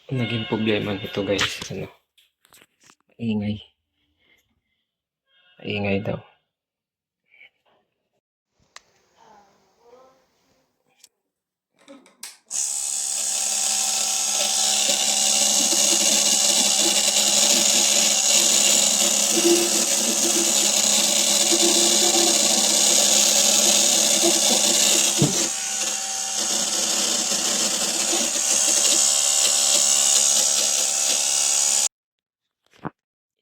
Naging problema nito guys, maingay. Maingay daw.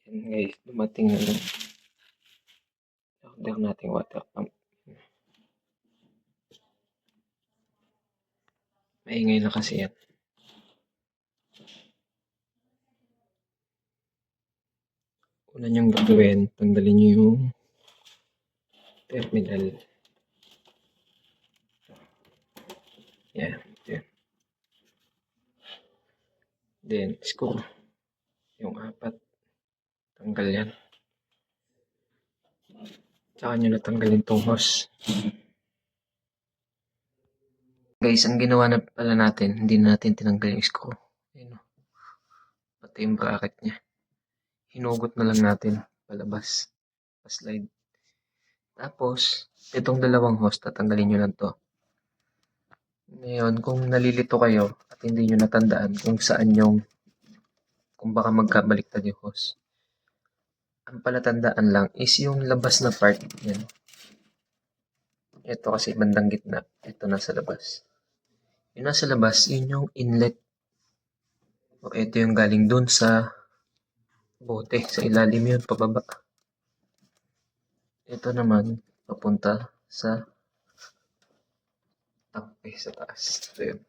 Yan guys, dumating na ng order nating water pump. Maingay na kasi yan. Una niyong gagawin, tanggalin niyo yung terminal. Yan, yan. Then, screw. Yung apat. Tanggal yan. Tsaka nyo natanggalin tong hose. Guys, ang ginawa na pala natin, hindi natin tinanggal yung screw. Ayun o. Pati yung bracket niya. Hinugot na lang natin palabas. Pa-slide. Tapos, itong dalawang hose, tatanggalin nyo lang to. Ngayon, kung nalilito kayo at hindi nyo natandaan kung saan yung, kung baka magkabaliktad yung hose. Ang palatandaan lang is yung labas na part. Yan. Ito kasi bandang gitna. Ito nasa labas. Yung nasa labas, yun yung inlet. O ito yung galing dun sa bote. Sa ilalim yun, pababa. Ito naman, papunta sa tangke sa taas. Ito yun.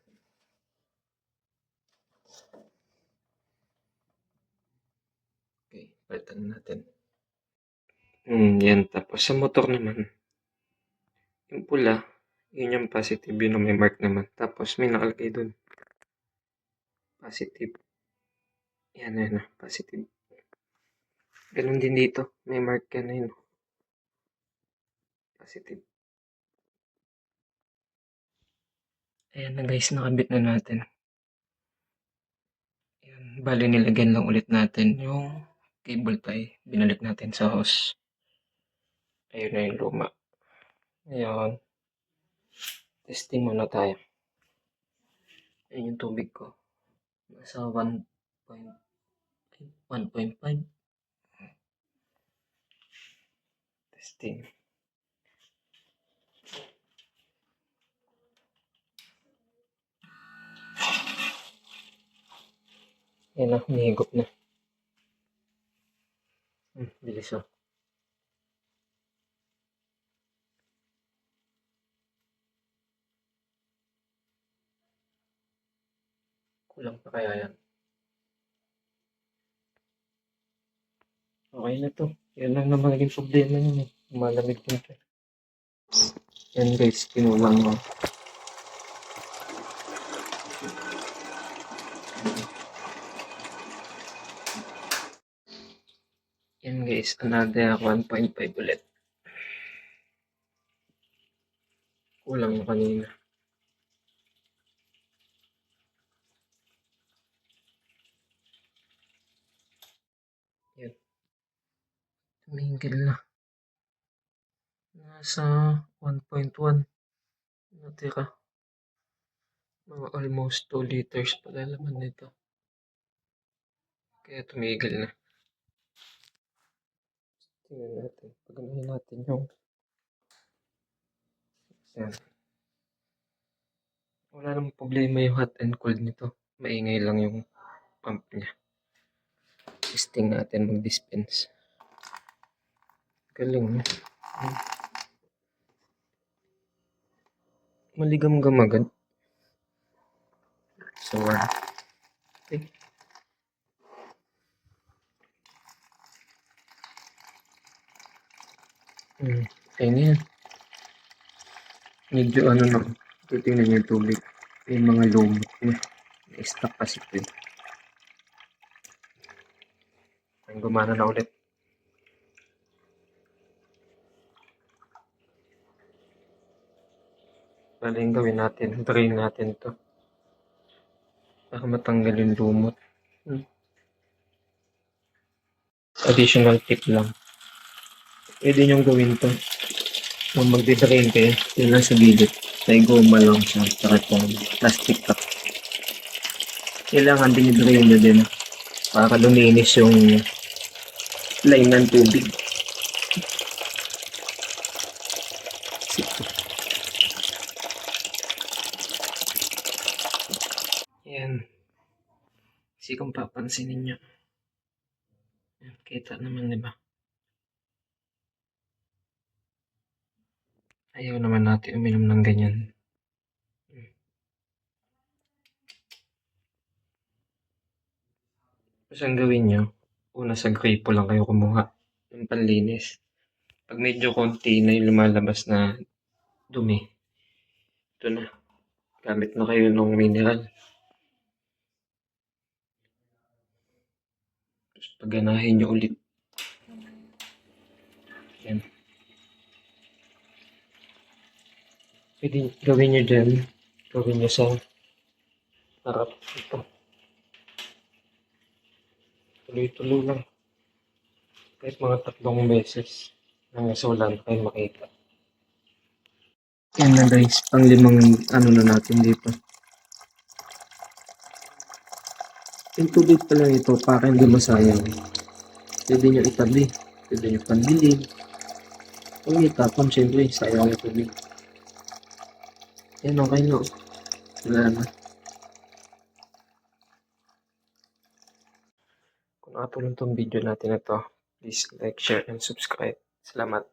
Okay, palitan natin. Yan. Tapos sa motor naman, yung pula, yun yung positive, yun yung may mark naman. Tapos may nakalagay dun. Positive. Yan, positive. Ganun din dito. May mark yan na yun. Positive. Ayan na guys, nakabit na natin. Ayan, bali nilagyan lang ulit natin yung cable tie. Binalik natin sa hose. Ayun na yung luma. Ngayon, testing muna tayo. Ayan yung tubig ko. Nasa 1.5. Testing. Ayan na, humihigop na. Bilis oh. Kulang pa kaya yan. Okay na to. Yan lang naman naging problema yun eh. Malamig din to. Yan guys, kinulang mo. Yan guys, another 1.5 ulit. Kulang na kanina. Yan. Tumingil na. Nasa 1.1. Natira. Mga almost 2 liters pala laman nito. Kaya tumigil na. Tingnan natin. Paganahin natin yung yan. Wala namang problema yung hot and cold nito. Maingay lang yung pump niya. Testing natin mag-dispense. Galing. Maligam-gam agad. So, okay. Ayun na yan. Medyo ano na. Titingnan niyo yung tubig. May mga lumot na. Na-stuck kasi ito eh. Ayun, gumana na ulit. Bali yung gawin natin. Drain natin ito. para matanggal yung lumot. Additional tip lang. Pwede niyong gawin to. Kung magdidrain kayo, yun lang sa gilid. May goma lang siya, tsaka itong plastic cup. Kailangan dinidrain nyo din para luminis yung line ng tubig. Yan. Kasi kung papansinin nyo, kita naman, di ba? Ayaw naman natin uminom ng ganyan. Tapos ang gawin nyo, una sa gripo lang kayo kumuha ng panlinis. Pag medyo konti na yung lumalabas na dumi, ito na. Gamit na kayo ng mineral. Tapos pagganahin nyo ulit. Yan. Pwede gawin nyo dyan. Gawin nyo sa harap. Ito. Tuloy-tuloy lang. Kahit mga 3 beses. Hanggang sa wala na kayo makita. Yan na guys. Pang-5 ano na natin dito. Yung tubig pa lang ito para hindi masayang. Pwede nyo itabi. Pwede nyo panbilin. Kung itapon, syempre, sayang yung tubig. Yan, okay no. Wala na. Kung nakatulong tong video natin na to, please like, share, and subscribe. Salamat.